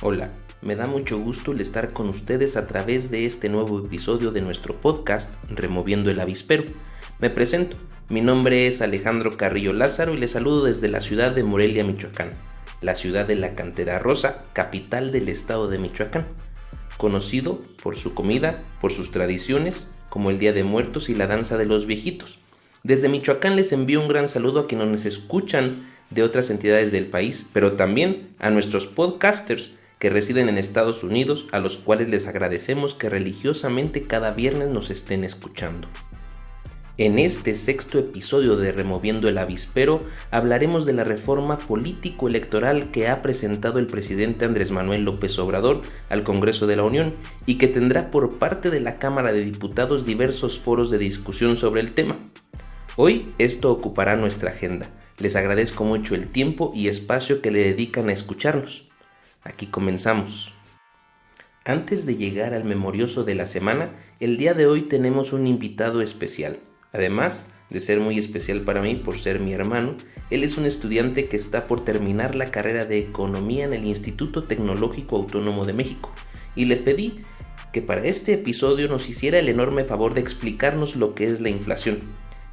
Hola, me da mucho gusto el estar con ustedes a través de este nuevo episodio de nuestro podcast Removiendo el Avispero. Me presento, mi nombre es Alejandro Carrillo Lázaro y les saludo desde la ciudad de Morelia, Michoacán, la ciudad de la Cantera Rosa, capital del estado de Michoacán, conocido por su comida, por sus tradiciones, como el Día de Muertos y la danza de los viejitos. Desde Michoacán les envío un gran saludo a quienes nos escuchan de otras entidades del país, pero también a nuestros podcasters que residen en Estados Unidos, a los cuales les agradecemos que religiosamente cada viernes nos estén escuchando. En este sexto episodio de Removiendo el Avispero hablaremos de la reforma político-electoral que ha presentado el presidente Andrés Manuel López Obrador al Congreso de la Unión y que tendrá por parte de la Cámara de Diputados diversos foros de discusión sobre el tema. Hoy esto ocupará nuestra agenda. Les agradezco mucho el tiempo y espacio que le dedican a escucharnos. Aquí comenzamos. Antes de llegar al memorioso de la semana, el día de hoy tenemos un invitado especial. Además de ser muy especial para mí por ser mi hermano, él es un estudiante que está por terminar la carrera de Economía en el Instituto Tecnológico Autónomo de México y le pedí que para este episodio nos hiciera el enorme favor de explicarnos lo que es la inflación.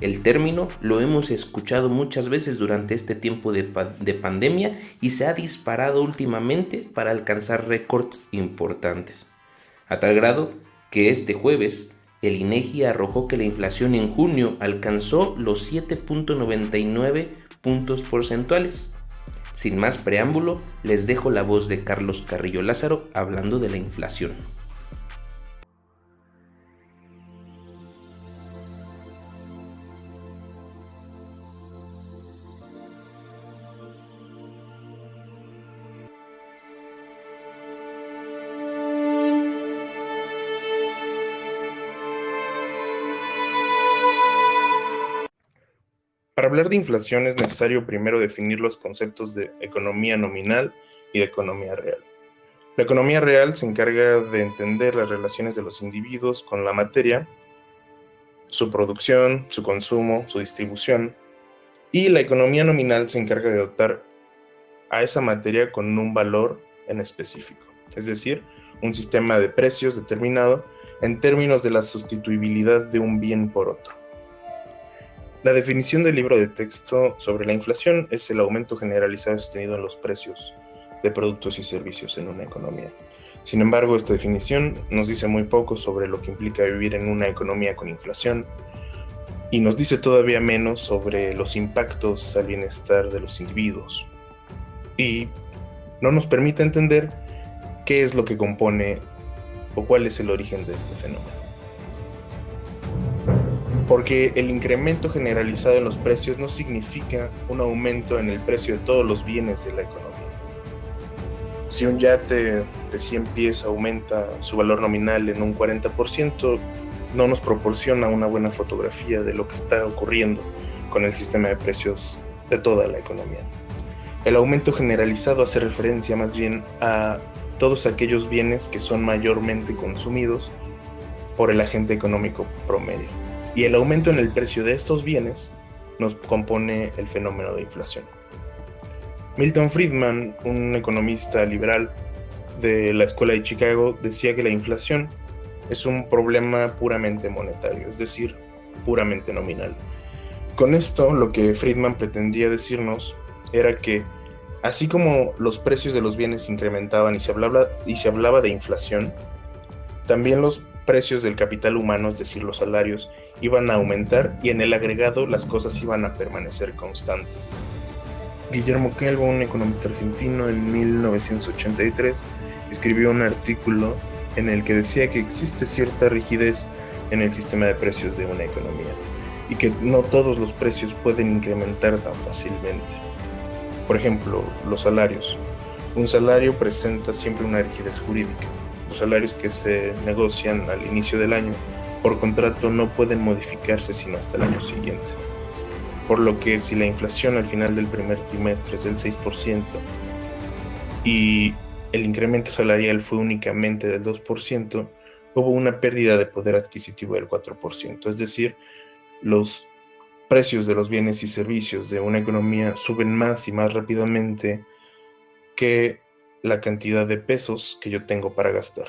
El término lo hemos escuchado muchas veces durante este tiempo de pandemia y se ha disparado últimamente para alcanzar récords importantes. A tal grado que este jueves el INEGI arrojó que la inflación en junio alcanzó los 7.99 puntos porcentuales. Sin más preámbulo, les dejo la voz de Carlos Carrillo Lázaro hablando de la inflación. Para hablar de inflación es necesario primero definir los conceptos de economía nominal y de economía real. La economía real se encarga de entender las relaciones de los individuos con la materia, su producción, su consumo, su distribución, y la economía nominal se encarga de dotar a esa materia con un valor en específico, es decir, un sistema de precios determinado en términos de la sustituibilidad de un bien por otro. La definición del libro de texto sobre la inflación es el aumento generalizado sostenido en los precios de productos y servicios en una economía. Sin embargo, esta definición nos dice muy poco sobre lo que implica vivir en una economía con inflación y nos dice todavía menos sobre los impactos al bienestar de los individuos. Y no nos permite entender qué es lo que compone o cuál es el origen de este fenómeno. Porque el incremento generalizado en los precios no significa un aumento en el precio de todos los bienes de la economía. Si un yate de 100 pies aumenta su valor nominal en un 40%, no nos proporciona una buena fotografía de lo que está ocurriendo con el sistema de precios de toda la economía. El aumento generalizado hace referencia más bien a todos aquellos bienes que son mayormente consumidos por el agente económico promedio. Y el aumento en el precio de estos bienes nos compone el fenómeno de inflación. Milton Friedman, un economista liberal de la Escuela de Chicago, decía que la inflación es un problema puramente monetario, es decir, puramente nominal. Con esto, lo que Friedman pretendía decirnos era que, así como los precios de los bienes incrementaban y se hablaba de inflación, también los precios del capital humano, es decir, los salarios, iban a aumentar y en el agregado las cosas iban a permanecer constantes. Guillermo Calvo, un economista argentino, en 1983 escribió un artículo en el que decía que existe cierta rigidez en el sistema de precios de una economía y que no todos los precios pueden incrementar tan fácilmente. Por ejemplo, los salarios. Un salario presenta siempre una rigidez jurídica. Los salarios que se negocian al inicio del año por contrato no pueden modificarse sino hasta el año siguiente. Por lo que si la inflación al final del primer trimestre es del 6% y el incremento salarial fue únicamente del 2%, hubo una pérdida de poder adquisitivo del 4%. Es decir, los precios de los bienes y servicios de una economía suben más y más rápidamente que la cantidad de pesos que yo tengo para gastar.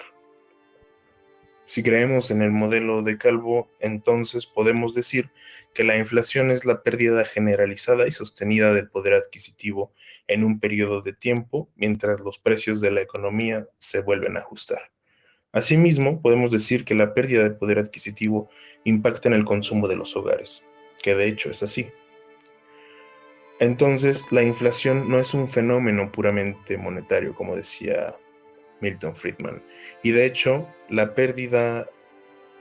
Si creemos en el modelo de Calvo, entonces podemos decir que la inflación es la pérdida generalizada y sostenida del poder adquisitivo en un periodo de tiempo mientras los precios de la economía se vuelven a ajustar. Asimismo, podemos decir que la pérdida de poder adquisitivo impacta en el consumo de los hogares, que de hecho es así. Entonces, la inflación no es un fenómeno puramente monetario, como decía Milton Friedman, y de hecho, la pérdida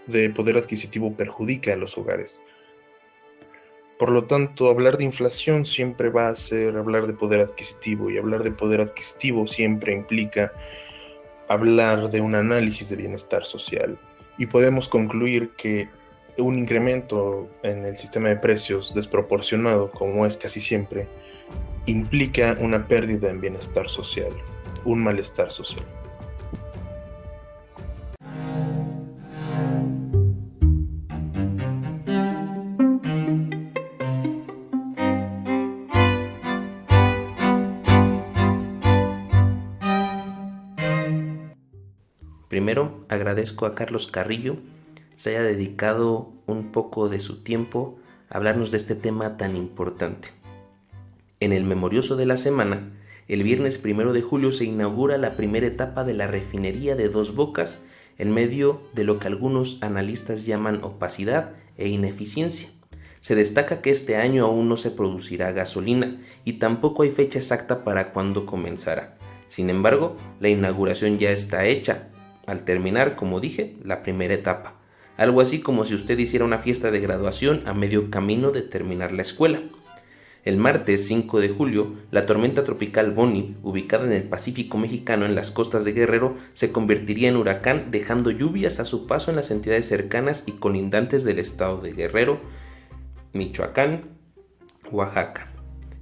de poder adquisitivo perjudica a los hogares. Por lo tanto, hablar de inflación siempre va a ser hablar de poder adquisitivo, y hablar de poder adquisitivo siempre implica hablar de un análisis de bienestar social. Y podemos concluir que un incremento en el sistema de precios desproporcionado, como es casi siempre, implica una pérdida en bienestar social, un malestar social. Primero, agradezco a Carlos Carrillo se haya dedicado un poco de su tiempo a hablarnos de este tema tan importante. En el memorioso de la semana, el viernes 1 de julio se inaugura la primera etapa de la refinería de Dos Bocas en medio de lo que algunos analistas llaman opacidad e ineficiencia. Se destaca que este año aún no se producirá gasolina y tampoco hay fecha exacta para cuándo comenzará. Sin embargo, la inauguración ya está hecha, al terminar, como dije, la primera etapa. Algo así como si usted hiciera una fiesta de graduación a medio camino de terminar la escuela. El martes 5 de julio, la tormenta tropical Bonnie, ubicada en el Pacífico mexicano en las costas de Guerrero, se convertiría en huracán, dejando lluvias a su paso en las entidades cercanas y colindantes del estado de Guerrero, Michoacán, Oaxaca.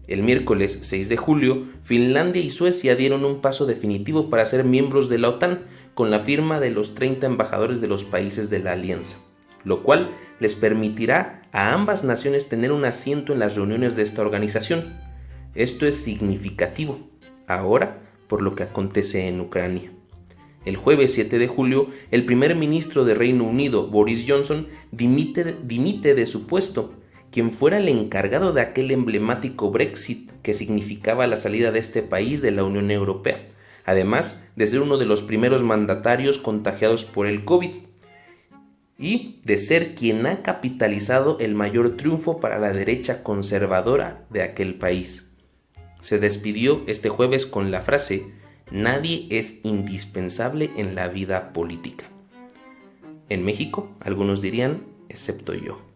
El miércoles 6 de julio, Finlandia y Suecia dieron un paso definitivo para ser miembros de la OTAN con la firma de los 30 embajadores de los países de la alianza, lo cual les permitirá a ambas naciones tener un asiento en las reuniones de esta organización. Esto es significativo, ahora por lo que acontece en Ucrania. El jueves 7 de julio, el primer ministro de Reino Unido, Boris Johnson, dimite de su puesto, quien fuera el encargado de aquel emblemático Brexit que significaba la salida de este país de la Unión Europea, además de ser uno de los primeros mandatarios contagiados por el COVID y de ser quien ha capitalizado el mayor triunfo para la derecha conservadora de aquel país. Se despidió este jueves con la frase: "Nadie es indispensable en la vida política". En México, algunos dirían, excepto yo.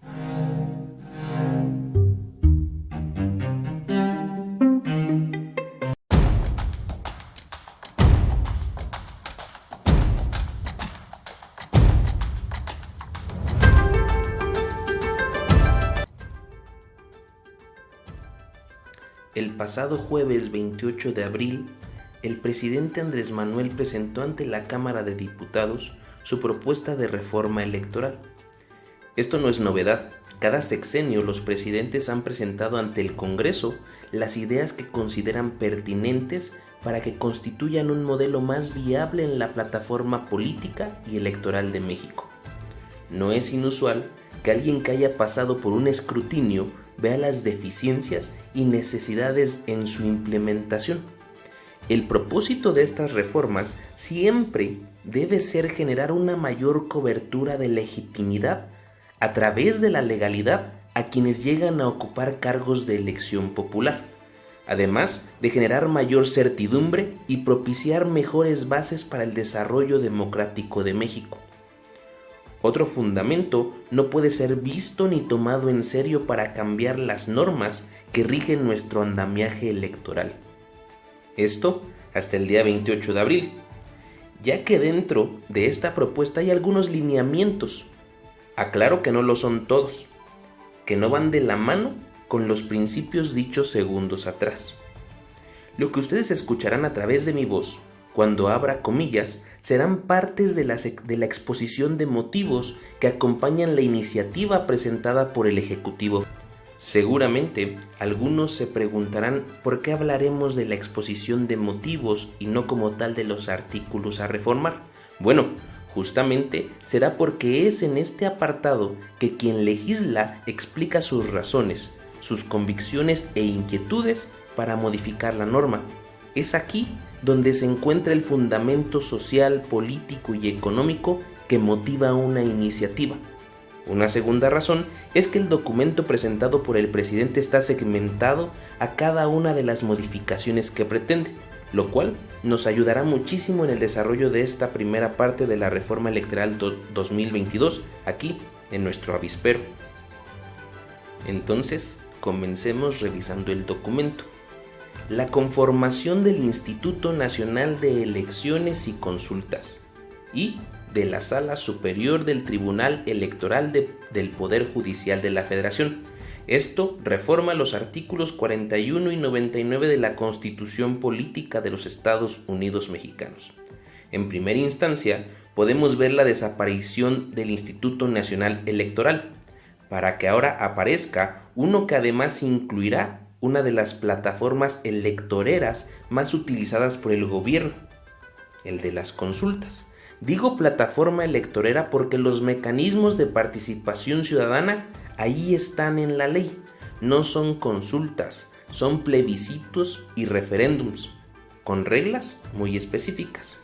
El pasado jueves 28 de abril, el presidente Andrés Manuel presentó ante la Cámara de Diputados su propuesta de reforma electoral. Esto no es novedad. Cada sexenio los presidentes han presentado ante el Congreso las ideas que consideran pertinentes para que constituyan un modelo más viable en la plataforma política y electoral de México. No es inusual que alguien que haya pasado por un escrutinio vea las deficiencias y necesidades en su implementación. El propósito de estas reformas siempre debe ser generar una mayor cobertura de legitimidad a través de la legalidad a quienes llegan a ocupar cargos de elección popular, además de generar mayor certidumbre y propiciar mejores bases para el desarrollo democrático de México. Otro fundamento no puede ser visto ni tomado en serio para cambiar las normas que rigen nuestro andamiaje electoral. Esto hasta el día 28 de abril, ya que dentro de esta propuesta hay algunos lineamientos. Aclaro que no lo son todos, que no van de la mano con los principios dichos segundos atrás. Lo que ustedes escucharán a través de mi voz, cuando abra comillas, serán partes de la exposición de motivos que acompañan la iniciativa presentada por el Ejecutivo. Seguramente algunos se preguntarán por qué hablaremos de la exposición de motivos y no como tal de los artículos a reformar. Bueno, justamente será porque es en este apartado que quien legisla explica sus razones, sus convicciones e inquietudes para modificar la norma. Es aquí donde se encuentra el fundamento social, político y económico que motiva una iniciativa. Una segunda razón es que el documento presentado por el presidente está segmentado a cada una de las modificaciones que pretende, lo cual nos ayudará muchísimo en el desarrollo de esta primera parte de la reforma electoral 2022 aquí en nuestro avispero. Entonces, comencemos revisando el documento. La conformación del Instituto Nacional de Elecciones y Consultas y de la Sala Superior del Tribunal Electoral del Poder Judicial de la Federación. Esto reforma los artículos 41 y 99 de la Constitución Política de los Estados Unidos Mexicanos. En primera instancia, podemos ver la desaparición del Instituto Nacional Electoral, para que ahora aparezca uno que además incluirá una de las plataformas electoreras más utilizadas por el gobierno, el de las consultas. Digo plataforma electorera porque los mecanismos de participación ciudadana ahí están en la ley. No son consultas, son plebiscitos y referéndums, con reglas muy específicas.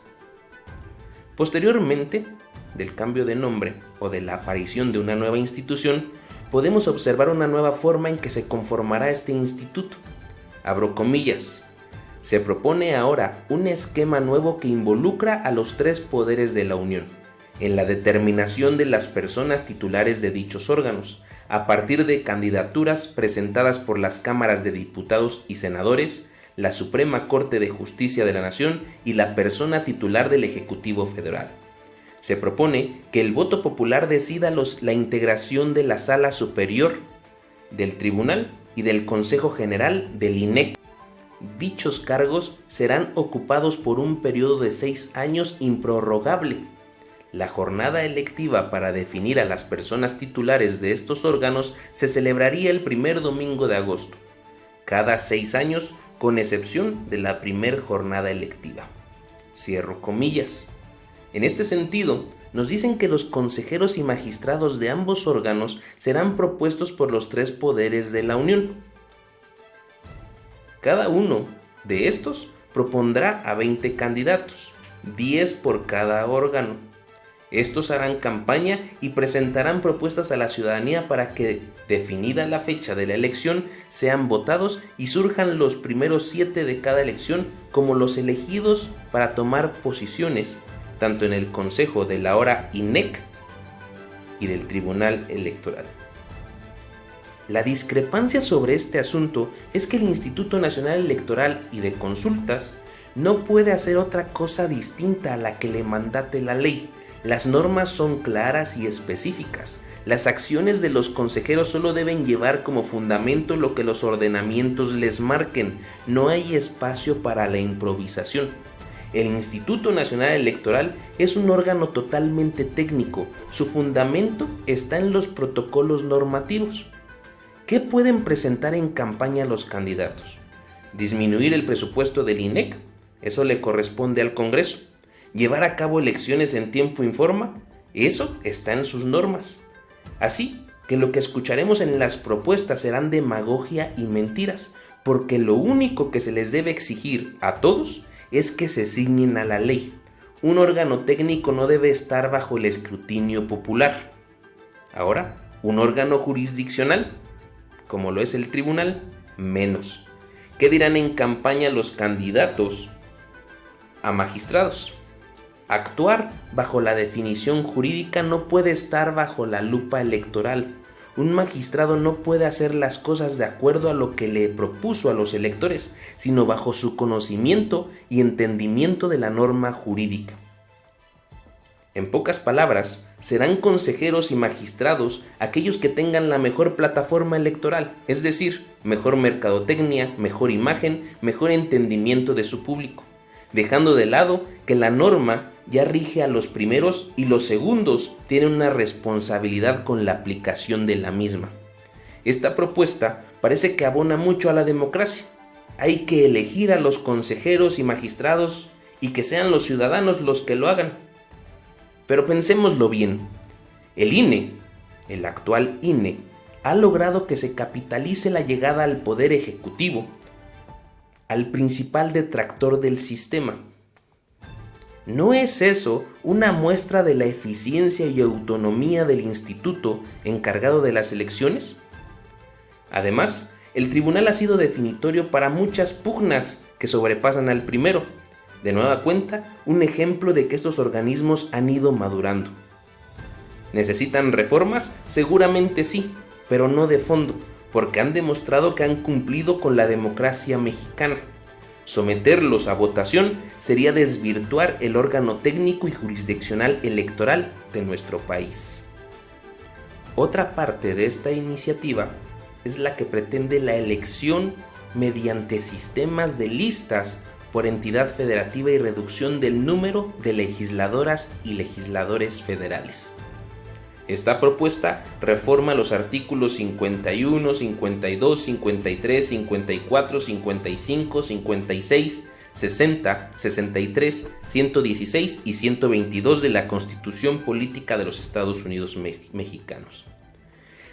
Posteriormente, del cambio de nombre o de la aparición de una nueva institución, podemos observar una nueva forma en que se conformará este instituto. Abro comillas. Se propone ahora un esquema nuevo que involucra a los tres poderes de la Unión, en la determinación de las personas titulares de dichos órganos, a partir de candidaturas presentadas por las cámaras de diputados y senadores, la Suprema Corte de Justicia de la Nación y la persona titular del Ejecutivo Federal. Se propone que el voto popular decida la integración de la Sala Superior, del Tribunal y del Consejo General del INEC. Dichos cargos serán ocupados por un periodo de 6 años improrrogable. La jornada electiva para definir a las personas titulares de estos órganos se celebraría el primer domingo de agosto, cada 6 años, con excepción de la primer jornada electiva. Cierro comillas. En este sentido, nos dicen que los consejeros y magistrados de ambos órganos serán propuestos por los tres poderes de la Unión. Cada uno de estos propondrá a 20 candidatos, 10 por cada órgano. Estos harán campaña y presentarán propuestas a la ciudadanía para que, definida la fecha de la elección, sean votados y surjan los primeros 7 de cada elección como los elegidos para tomar posiciones, tanto en el Consejo de la ahora INEC y del Tribunal Electoral. La discrepancia sobre este asunto es que el Instituto Nacional Electoral y de Consultas no puede hacer otra cosa distinta a la que le mandate la ley. Las normas son claras y específicas. Las acciones de los consejeros solo deben llevar como fundamento lo que los ordenamientos les marquen. No hay espacio para la improvisación. El Instituto Nacional Electoral es un órgano totalmente técnico. Su fundamento está en los protocolos normativos. ¿Qué pueden presentar en campaña los candidatos? ¿Disminuir el presupuesto del INEC? Eso le corresponde al Congreso. ¿Llevar a cabo elecciones en tiempo y forma? Eso está en sus normas. Así que lo que escucharemos en las propuestas serán demagogia y mentiras, porque lo único que se les debe exigir a todos es que se ciñen a la ley. Un órgano técnico no debe estar bajo el escrutinio popular. Ahora, un órgano jurisdiccional, como lo es el tribunal, menos. ¿Qué dirán en campaña los candidatos a magistrados? Actuar bajo la definición jurídica no puede estar bajo la lupa electoral. Un magistrado no puede hacer las cosas de acuerdo a lo que le propuso a los electores, sino bajo su conocimiento y entendimiento de la norma jurídica. En pocas palabras, serán consejeros y magistrados aquellos que tengan la mejor plataforma electoral, es decir, mejor mercadotecnia, mejor imagen, mejor entendimiento de su público, dejando de lado que la norma ya rige a los primeros y los segundos tienen una responsabilidad con la aplicación de la misma. Esta propuesta parece que abona mucho a la democracia. Hay que elegir a los consejeros y magistrados y que sean los ciudadanos los que lo hagan. Pero pensémoslo bien. El INE, el actual INE, ha logrado que se capitalice la llegada al poder ejecutivo, al principal detractor del sistema. ¿No es eso una muestra de la eficiencia y autonomía del instituto encargado de las elecciones? Además, el tribunal ha sido definitorio para muchas pugnas que sobrepasan al primero. De nueva cuenta, un ejemplo de que estos organismos han ido madurando. ¿Necesitan reformas? Seguramente sí, pero no de fondo, porque han demostrado que han cumplido con la democracia mexicana. Someterlos a votación sería desvirtuar el órgano técnico y jurisdiccional electoral de nuestro país. Otra parte de esta iniciativa es la que pretende la elección mediante sistemas de listas por entidad federativa y reducción del número de legisladoras y legisladores federales. Esta propuesta reforma los artículos 51, 52, 53, 54, 55, 56, 60, 63, 116 y 122 de la Constitución Política de los Estados Unidos Mexicanos.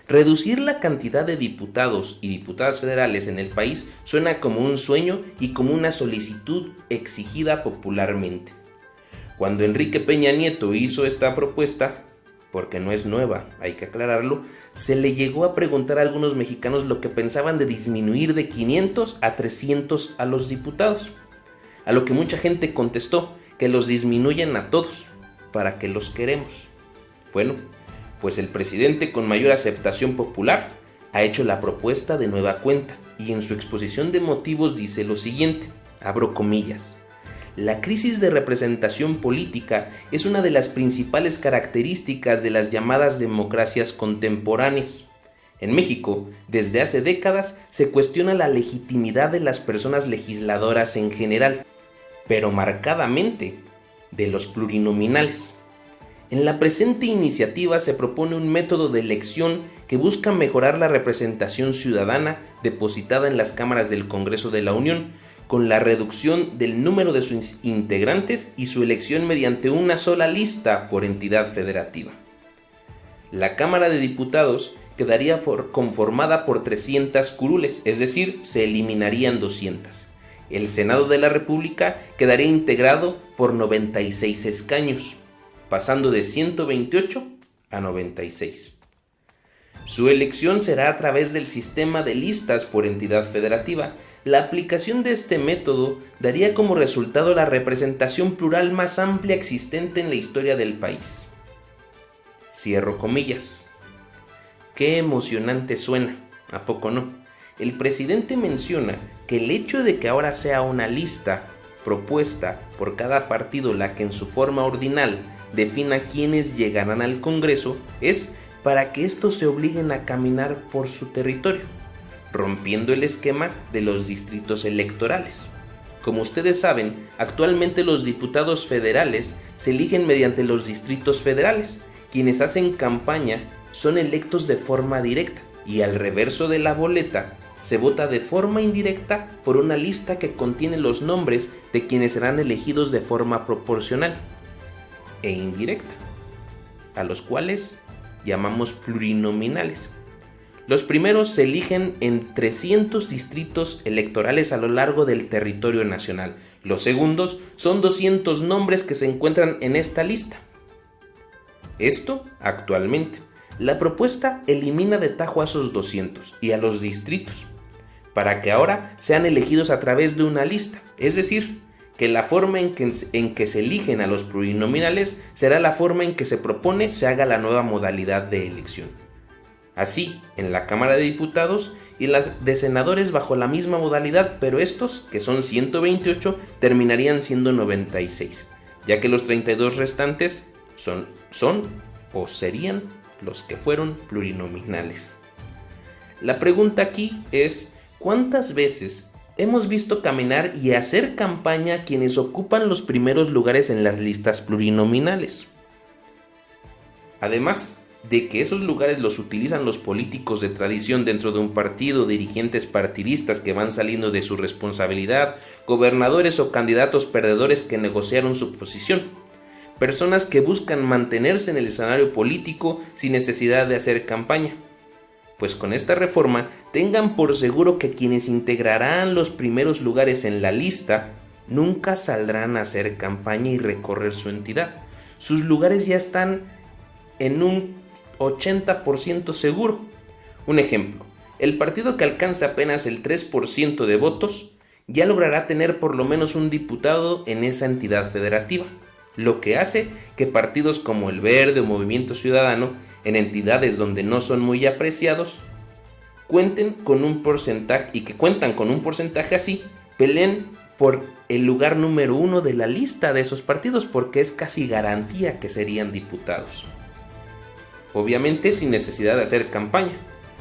Reducir la cantidad de diputados y diputadas federales en el país suena como un sueño y como una solicitud exigida popularmente. Cuando Enrique Peña Nieto hizo esta propuesta, porque no es nueva, hay que aclararlo, se le llegó a preguntar a algunos mexicanos lo que pensaban de disminuir de 500 a 300 a los diputados, a lo que mucha gente contestó que los disminuyan a todos, ¿para qué los queremos? Bueno, pues el presidente con mayor aceptación popular ha hecho la propuesta de nueva cuenta y en su exposición de motivos dice lo siguiente, abro comillas: la crisis de representación política es una de las principales características de las llamadas democracias contemporáneas. En México, desde hace décadas, se cuestiona la legitimidad de las personas legisladoras en general, pero marcadamente de los plurinominales. En la presente iniciativa se propone un método de elección que busca mejorar la representación ciudadana depositada en las cámaras del Congreso de la Unión, con la reducción del número de sus integrantes y su elección mediante una sola lista por entidad federativa. La Cámara de Diputados quedaría conformada por 300 curules, es decir, se eliminarían 200. El Senado de la República quedaría integrado por 96 escaños, pasando de 128 a 96. Su elección será a través del sistema de listas por entidad federativa. La aplicación de este método daría como resultado la representación plural más amplia existente en la historia del país. Cierro comillas. Qué emocionante suena, ¿a poco no? El presidente menciona que el hecho de que ahora sea una lista propuesta por cada partido la que en su forma ordinal defina quiénes llegarán al Congreso es para que estos se obliguen a caminar por su territorio, rompiendo el esquema de los distritos electorales. Como ustedes saben, actualmente los diputados federales se eligen mediante los distritos federales. Quienes hacen campaña son electos de forma directa y al reverso de la boleta se vota de forma indirecta por una lista que contiene los nombres de quienes serán elegidos de forma proporcional e indirecta, a los cuales llamamos plurinominales. Los primeros se eligen en 300 distritos electorales a lo largo del territorio nacional. Los segundos son 200 nombres que se encuentran en esta lista. Esto actualmente. La propuesta elimina de tajo a esos 200 y a los distritos, para que ahora sean elegidos a través de una lista, es decir, que la forma en que se eligen a los plurinominales será la forma en que se propone se haga la nueva modalidad de elección. Así, en la Cámara de Diputados y la de senadores bajo la misma modalidad, pero estos, que son 128, terminarían siendo 96, ya que los 32 restantes son o serían los que fueron plurinominales. La pregunta aquí es, ¿cuántas veces hemos visto caminar y hacer campaña quienes ocupan los primeros lugares en las listas plurinominales? Además, de que esos lugares los utilizan los políticos de tradición dentro de un partido, dirigentes partidistas que van saliendo de su responsabilidad, gobernadores o candidatos perdedores que negociaron su posición, personas que buscan mantenerse en el escenario político sin necesidad de hacer campaña. Pues con esta reforma tengan por seguro que quienes integrarán los primeros lugares en la lista nunca saldrán a hacer campaña y recorrer su entidad. Sus lugares ya están en un 80% seguro. Un ejemplo, el partido que alcanza apenas el 3% de votos ya logrará tener por lo menos un diputado en esa entidad federativa, lo que hace que partidos como el Verde o Movimiento Ciudadano, en entidades donde no son muy apreciados, cuentan con un porcentaje así, peleen por el lugar número 1 de la lista de esos partidos, porque es casi garantía que serían diputados. Obviamente sin necesidad de hacer campaña.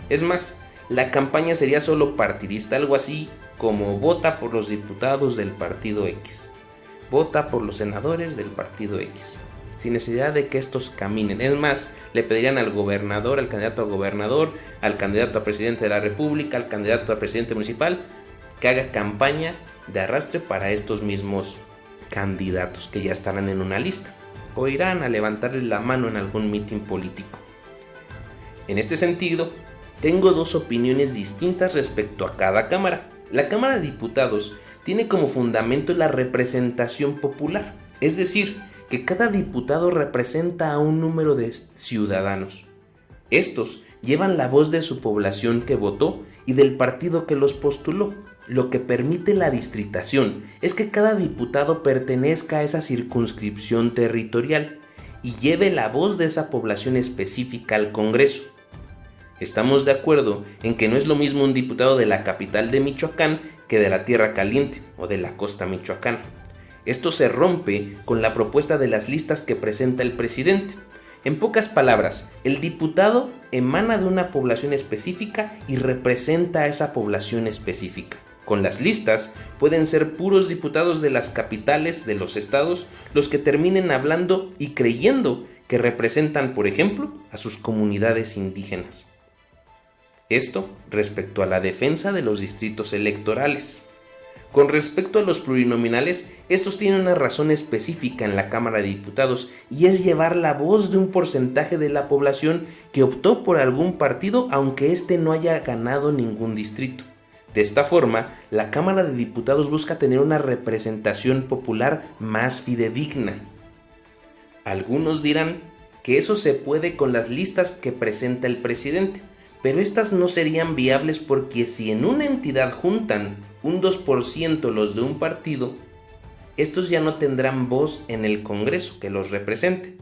Es más, la campaña sería solo partidista, algo así como vota por los diputados del partido X, vota por los senadores del partido X, sin necesidad de que estos caminen. Es más, le pedirían al gobernador, al candidato a gobernador, al candidato a presidente de la república, al candidato a presidente municipal, que haga campaña de arrastre para estos mismos candidatos que ya estarán en una lista o irán a levantarles la mano en algún mitin político. En este sentido, tengo dos opiniones distintas respecto a cada cámara. La Cámara de Diputados tiene como fundamento la representación popular, es decir, que cada diputado representa a un número de ciudadanos. Estos llevan la voz de su población que votó y del partido que los postuló. Lo que permite la distritación es que cada diputado pertenezca a esa circunscripción territorial y lleve la voz de esa población específica al Congreso. Estamos de acuerdo en que no es lo mismo un diputado de la capital de Michoacán que de la Tierra Caliente o de la costa michoacana. Esto se rompe con la propuesta de las listas que presenta el presidente. En pocas palabras, el diputado emana de una población específica y representa a esa población específica. Con las listas pueden ser puros diputados de las capitales de los estados los que terminen hablando y creyendo que representan, por ejemplo, a sus comunidades indígenas. Esto respecto a la defensa de los distritos electorales. Con respecto a los plurinominales, estos tienen una razón específica en la Cámara de Diputados y es llevar la voz de un porcentaje de la población que optó por algún partido aunque éste no haya ganado ningún distrito. De esta forma, la Cámara de Diputados busca tener una representación popular más fidedigna. Algunos dirán que eso se puede con las listas que presenta el presidente, pero estas no serían viables porque si en una entidad juntan un 2% los de un partido, estos ya no tendrán voz en el Congreso que los represente.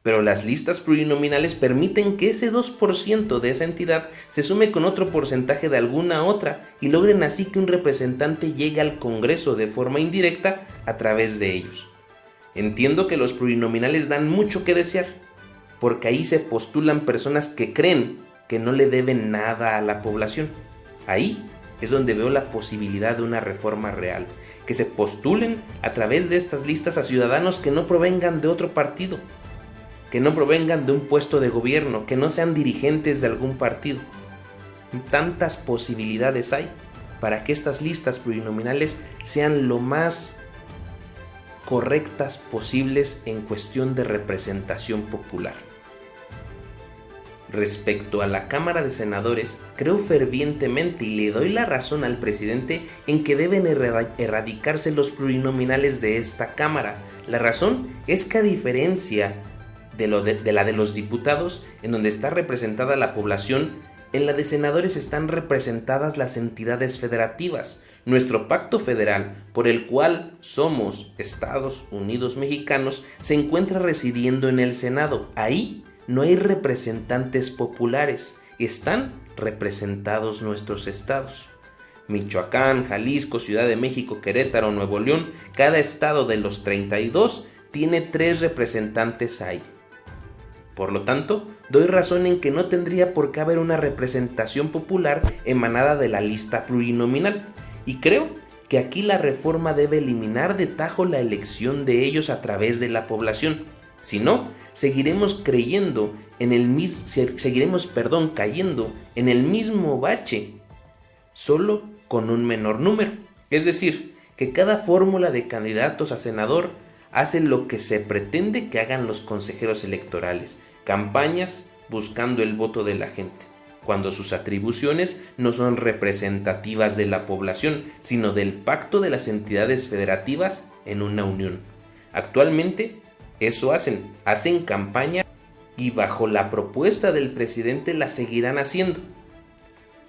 Pero las listas plurinominales permiten que ese 2% de esa entidad se sume con otro porcentaje de alguna otra y logren así que un representante llegue al Congreso de forma indirecta a través de ellos. Entiendo que los plurinominales dan mucho que desear, porque ahí se postulan personas que creen que no le deben nada a la población. Ahí es donde veo la posibilidad de una reforma real, que se postulen a través de estas listas a ciudadanos que no provengan de otro partido, que no provengan de un puesto de gobierno, que no sean dirigentes de algún partido. Tantas posibilidades hay para que estas listas plurinominales sean lo más correctas posibles en cuestión de representación popular. Respecto a la Cámara de Senadores, creo fervientemente y le doy la razón al presidente en que deben erradicarse los plurinominales de esta Cámara. La razón es que a diferencia de la de los diputados, en donde está representada la población, en la de senadores están representadas las entidades federativas. Nuestro pacto federal, por el cual somos Estados Unidos Mexicanos, se encuentra residiendo en el Senado. Ahí no hay representantes populares, están representados nuestros estados. Michoacán, Jalisco, Ciudad de México, Querétaro, Nuevo León, cada estado de los 32 tiene 3 representantes ahí. Por lo tanto, doy razón en que no tendría por qué haber una representación popular emanada de la lista plurinominal, y creo que aquí la reforma debe eliminar de tajo la elección de ellos a través de la población. Si no, seguiremos cayendo en el mismo bache, solo con un menor número. Es decir, que cada fórmula de candidatos a senador hace lo que se pretende que hagan los consejeros electorales, campañas buscando el voto de la gente, cuando sus atribuciones no son representativas de la población, sino del pacto de las entidades federativas en una unión. Actualmente, eso hacen campaña y bajo la propuesta del presidente la seguirán haciendo,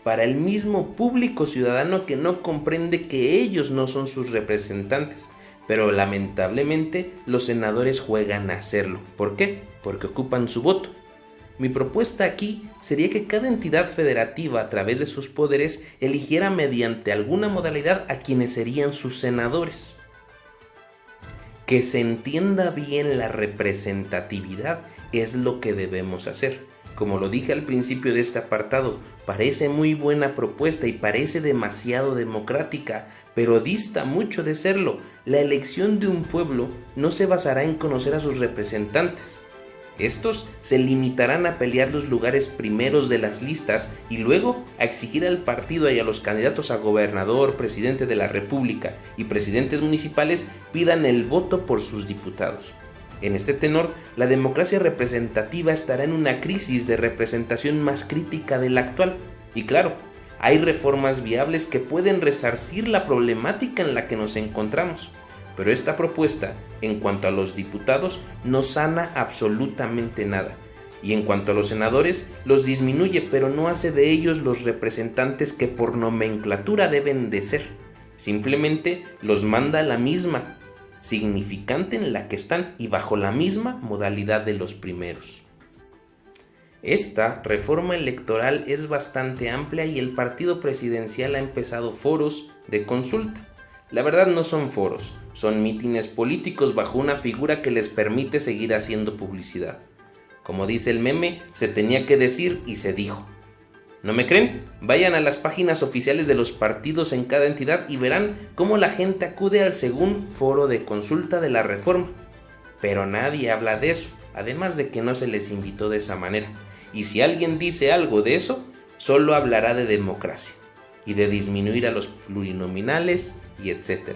para el mismo público ciudadano que no comprende que ellos no son sus representantes, pero lamentablemente los senadores juegan a hacerlo. ¿Por qué? Porque ocupan su voto. Mi propuesta aquí sería que cada entidad federativa, a través de sus poderes, eligiera mediante alguna modalidad a quienes serían sus senadores. Que se entienda bien la representatividad es lo que debemos hacer. Como lo dije al principio de este apartado, parece muy buena propuesta y parece demasiado democrática, pero dista mucho de serlo. La elección de un pueblo no se basará en conocer a sus representantes. Estos se limitarán a pelear los lugares primeros de las listas y luego a exigir al partido y a los candidatos a gobernador, presidente de la República y presidentes municipales pidan el voto por sus diputados. En este tenor, la democracia representativa estará en una crisis de representación más crítica de la actual. Y claro, hay reformas viables que pueden resarcir la problemática en la que nos encontramos. Pero esta propuesta, en cuanto a los diputados, no sana absolutamente nada. Y en cuanto a los senadores, los disminuye, pero no hace de ellos los representantes que por nomenclatura deben de ser. Simplemente los manda a la misma significante en la que están y bajo la misma modalidad de los primeros. Esta reforma electoral es bastante amplia y el partido presidencial ha empezado foros de consulta. La verdad no son foros, son mítines políticos bajo una figura que les permite seguir haciendo publicidad. Como dice el meme, se tenía que decir y se dijo. ¿No me creen? Vayan a las páginas oficiales de los partidos en cada entidad y verán cómo la gente acude al según foro de consulta de la reforma. Pero nadie habla de eso, además de que no se les invitó de esa manera. Y si alguien dice algo de eso, solo hablará de democracia y de disminuir a los plurinominales y etc.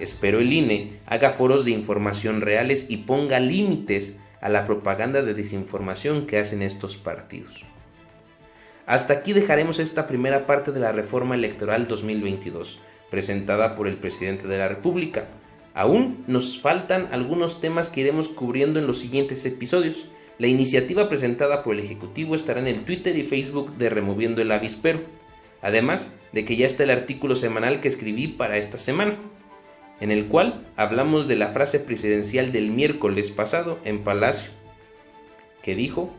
Espero el INE haga foros de información reales y ponga límites a la propaganda de desinformación que hacen estos partidos. Hasta aquí dejaremos esta primera parte de la reforma electoral 2022, presentada por el presidente de la República. Aún nos faltan algunos temas que iremos cubriendo en los siguientes episodios. La iniciativa presentada por el Ejecutivo estará en el Twitter y Facebook de Removiendo el Avispero, además de que ya está el artículo semanal que escribí para esta semana, en el cual hablamos de la frase presidencial del miércoles pasado en Palacio, que dijo: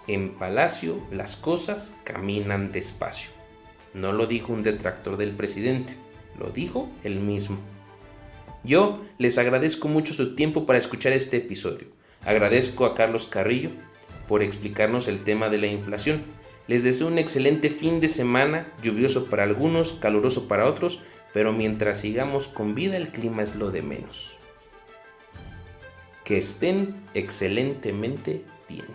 en Palacio las cosas caminan despacio. No lo dijo un detractor del presidente, lo dijo él mismo. Yo les agradezco mucho su tiempo para escuchar este episodio. Agradezco a Carlos Carrillo por explicarnos el tema de la inflación. Les deseo un excelente fin de semana, lluvioso para algunos, caluroso para otros, pero mientras sigamos con vida el clima es lo de menos. Que estén excelentemente bien.